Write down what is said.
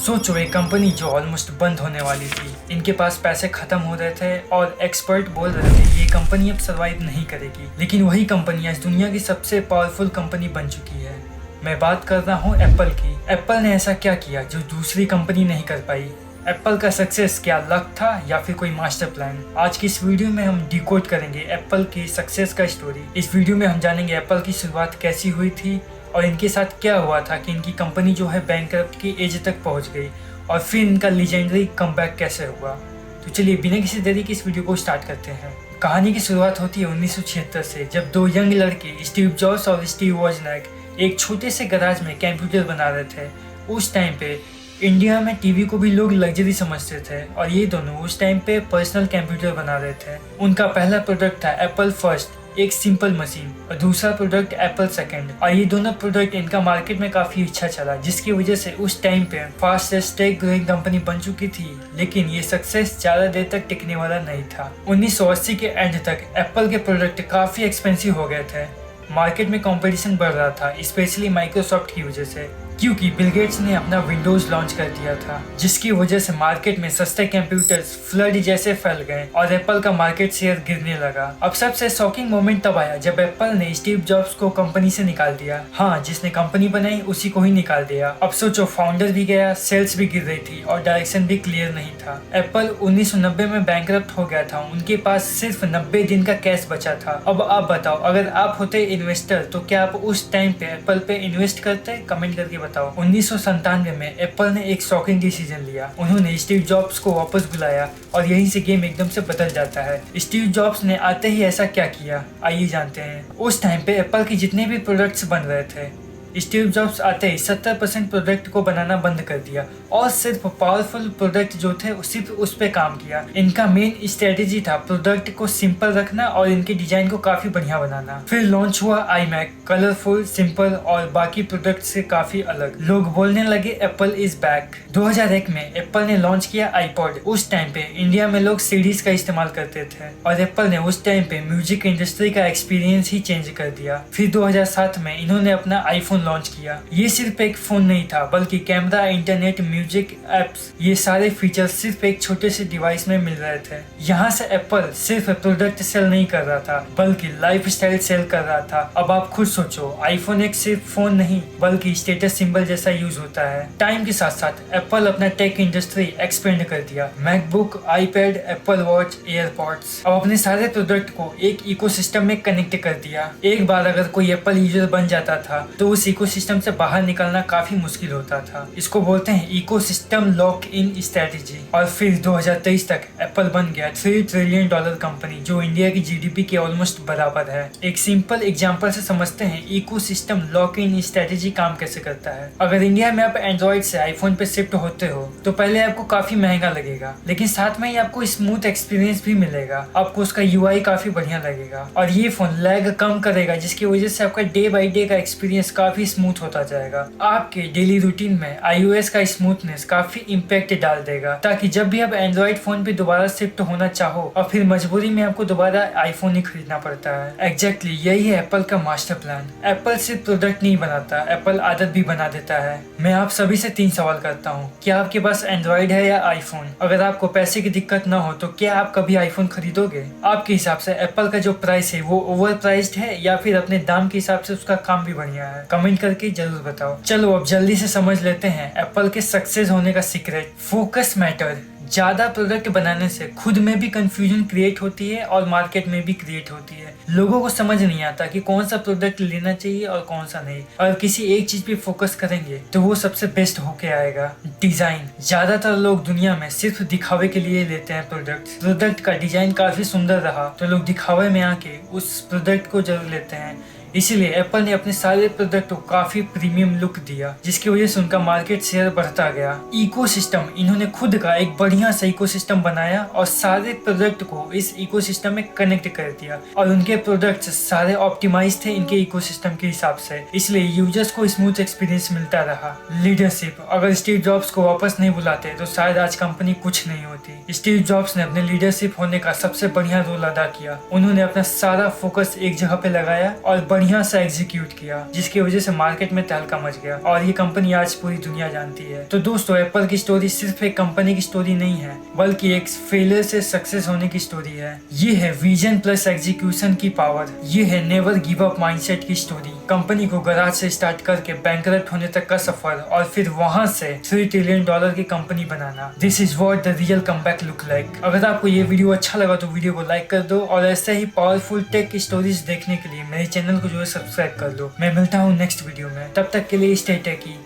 सोचो, एक कंपनी जो ऑलमोस्ट बंद होने वाली थी, इनके पास पैसे खत्म हो रहे थे और एक्सपर्ट बोल रहे थे ये कंपनी अब सर्वाइव नहीं करेगी, लेकिन वही कंपनी आज दुनिया की सबसे पावरफुल कंपनी बन चुकी है। मैं बात कर रहा हूँ एप्पल की। एप्पल ने ऐसा क्या किया जो दूसरी कंपनी नहीं कर पाई? एप्पल का सक्सेस क्या लक था या फिर कोई मास्टर प्लान? आज की इस वीडियो में हम डिकोड करेंगे एप्पल की सक्सेस का स्टोरी। इस वीडियो में हम जानेंगे एप्पल की शुरुआत कैसी हुई थी और इनके साथ क्या हुआ था कि इनकी कंपनी जो है बैंकरप्ट की एज तक पहुंच गई, और फिर इनका लीजेंडरी कमबैक कैसे हुआ। तो चलिए बिना किसी देरी के इस वीडियो को स्टार्ट करते हैं। कहानी की शुरुआत होती है 1976 से, जब दो यंग लड़के स्टीव जॉब्स और स्टीव वोजनिक एक छोटे से गैराज में कंप्यूटर बना रहे थे। उस टाइम पे इंडिया में टीवी को भी लोग लग्जरी समझते थे और ये दोनों उस टाइम पे पर्सनल कंप्यूटर बना रहे थे। उनका पहला प्रोडक्ट था एप्पल फर्स्ट, एक सिंपल मशीन, और दूसरा प्रोडक्ट एप्पल सेकंड, और ये दोनों प्रोडक्ट इनका मार्केट में काफी अच्छा चला, जिसकी वजह से उस टाइम पे फास्टेस्ट ग्रोइंग कंपनी बन चुकी थी। लेकिन ये सक्सेस ज्यादा देर तक टिकने वाला नहीं था। 1980 के एंड तक एप्पल के प्रोडक्ट काफी एक्सपेंसिव हो गए थे। मार्केट में कंपटीशन बढ़ रहा था, स्पेशली माइक्रोसॉफ्ट की वजह से, क्योंकि बिल गेट्स ने अपना विंडोज लॉन्च कर दिया था, जिसकी वजह से मार्केट में सस्ते कंप्यूटर्स फ्लड जैसे फैल गए और एप्पल का मार्केट शेयर गिरने लगा। अब सबसे शॉकिंग मोमेंट तब आया जब एप्पल ने स्टीव जॉब्स को कंपनी से निकाल दिया। हाँ, जिसने कंपनी बनाई उसी को ही निकाल दिया। अब सोचो, फाउंडर भी गया, सेल्स भी गिर रही थी और डायरेक्शन भी क्लियर नहीं था। एप्पल 1990 में बैंकरप्ट हो गया था। उनके पास सिर्फ 90 दिन का कैश बचा था। अब आप बताओ, अगर आप होते इन्वेस्टर तो क्या आप उस टाइम पे एप्पल पे इन्वेस्ट करते? कमेंट करके बताओ। 1997 में एप्पल ने एक शॉकिंग डिसीजन लिया। उन्होंने स्टीव जॉब्स को वापस बुलाया और यहीं से गेम एकदम से बदल जाता है। स्टीव जॉब्स ने आते ही ऐसा क्या किया, आइए जानते हैं। उस टाइम पे एप्पल के जितने भी प्रोडक्ट्स बन रहे थे, स्टीव जॉब्स आते ही 70% प्रोडक्ट को बनाना बंद कर दिया और सिर्फ पावरफुल प्रोडक्ट जो थे सिर्फ उस पे काम किया। इनका मेन स्ट्रेटेजी था प्रोडक्ट को सिंपल रखना और इनके डिजाइन को काफी बढ़िया बनाना। फिर लॉन्च हुआ iMac, कलरफुल, सिंपल और बाकी प्रोडक्ट से काफी अलग। लोग बोलने लगे एप्पल इज बैक। 2001 में एप्पल ने लॉन्च किया iPod। उस टाइम पे इंडिया में लोग सीडीज का इस्तेमाल करते थे और एप्पल ने उस टाइम पे म्यूजिक इंडस्ट्री का एक्सपीरियंस ही चेंज कर दिया। फिर 2007 में इन्होंने अपना आईफोन लॉन्च किया। ये सिर्फ एक फोन नहीं था, बल्कि कैमरा, इंटरनेट, म्यूजिक, एप्स, ये सारे फीचर्स सिर्फ एक छोटे से डिवाइस में मिल रहे थे। यहाँ से एप्पल सिर्फ प्रोडक्ट सेल नहीं कर रहा था, बल्कि लाइफस्टाइल सेल कर रहा था। अब आप खुद सोचो, आईफोन एक सिर्फ फोन नहीं बल्कि स्टेटस सिंबल जैसा यूज होता है। टाइम के साथ साथ एप्पल अपना टेक इंडस्ट्री एक्सपेंड कर दिया। MacBook, iPad, Apple watch, AirPods, अब अपने सारे प्रोडक्ट को एक इकोसिस्टम में कनेक्ट कर दिया। एक बार अगर कोई एप्पल यूजर बन जाता था तो उस इकोसिस्टम से बाहर निकलना काफी मुश्किल होता था। इसको बोलते हैं इकोसिस्टम लॉक इन स्ट्रेटेजी। और फिर 2023 तक एप्पल बन गया $3 ट्रिलियन कंपनी, जो इंडिया की जीडीपी के ऑलमोस्ट बराबर है। एक सिंपल एग्जांपल से समझते हैं इकोसिस्टम लॉक इन स्ट्रेटेजी काम कैसे करता है। अगर इंडिया में आप एंड्रॉइड से आईफोन पे शिफ्ट होते हो तो पहले आपको काफी महंगा लगेगा, लेकिन साथ में ही आपको स्मूथ एक्सपीरियंस भी मिलेगा। आपको उसका यूआई काफी बढ़िया लगेगा और ये फोन लैग कम करेगा, जिसकी वजह से आपका डे बाई डे का एक्सपीरियंस काफी स्मूथ होता जाएगा। आपके डेली रूटीन में iOS का स्मूथनेस काफी इम्पैक्ट डाल देगा, ताकि जब भी आप एंड्रॉइड फोन पे दोबारा शिफ्ट होना चाहो और फिर मजबूरी में आपको दोबारा आईफोन ही खरीदना पड़ता है। एग्जैक्टली यही है एप्पल का मास्टर प्लान। एप्पल सिर्फ प्रोडक्ट नहीं बनाता, एप्पल आदत भी बना देता है। मैं आप सभी से 3 सवाल करता हूँ, क्या आपके पास एंड्रॉइड है या आईफोन? अगर आपको पैसे की दिक्कत न हो तो क्या आप कभी आईफोन खरीदोगे? आपके हिसाब से एप्पल का जो प्राइस है वो ओवर प्राइस्ड है या फिर अपने दाम के हिसाब से उसका काम भी बढ़िया है? कमेंट करके जरूर बताओ। चलो अब जल्दी से समझ लेते हैं एप्पल के सक्सेस होने का सीक्रेट। Focus matter. ज्यादा प्रोडक्ट बनाने से खुद में भी कंफ्यूजन क्रिएट होती है और मार्केट में भी क्रिएट होती है। लोगों को समझ नहीं आता कि कौन सा प्रोडक्ट लेना चाहिए और कौन सा नहीं। अगर किसी एक चीज पे फोकस करेंगे तो वो सबसे बेस्ट होके आएगा। डिजाइन। ज्यादातर लोग दुनिया में सिर्फ दिखावे के लिए लेते हैं प्रोडक्ट का डिजाइन काफी सुंदर रहा तो लोग दिखावे में आके उस प्रोडक्ट को जरूर लेते हैं। इसीलिए एप्पल ने अपने सारे प्रोडक्ट को काफी प्रीमियम लुक दिया, जिसकी वजह से उनका मार्केट शेयर बढ़ता गया। इकोसिस्टम। इन्होंने खुद का एक बढ़िया सा इकोसिस्टम बनाया और सारे प्रोडक्ट को इस इकोसिस्टम में कनेक्ट कर दिया और उनके प्रोडक्ट्स सारे ऑप्टिमाइज थे इनके इकोसिस्टम के हिसाब से, इसलिए यूजर्स को स्मूथ एक्सपीरियंस मिलता रहा। लीडरशिप। अगर स्टीव जॉब्स को वापस नहीं बुलाते तो शायद आज कंपनी कुछ नहीं होती। स्टीव जॉब्स ने अपने लीडरशिप होने का सबसे बढ़िया रोल अदा किया। उन्होंने अपना सारा फोकस एक जगह पे लगाया और बढ़िया सा एग्जीक्यूट किया, जिसकी वजह से मार्केट में तहलका मच गया और ये कंपनी आज पूरी दुनिया जानती है। तो दोस्तों, एप्पल की स्टोरी सिर्फ एक कंपनी की स्टोरी नहीं है, बल्कि एक फेलियर से सक्सेस होने की स्टोरी है। ये है विजन प्लस एग्जीक्यूशन की पावर। ये है नेवर गिव अप माइंडसेट की स्टोरी। कंपनी को गराज से स्टार्ट करके बैंकरप्ट होने तक का सफर और फिर वहां से $3 ट्रिलियन की company banana. This is what the real comeback look like. अगर आपको ये वीडियो अच्छा लगा तो वीडियो को लाइक कर दो और ऐसे ही पावरफुल टेक स्टोरीज देखने के लिए मेरे चैनल को जो है सब्सक्राइब कर दो। मैं मिलता हूँ नेक्स्ट वीडियो में, तब तक के लिए स्टे टेकी।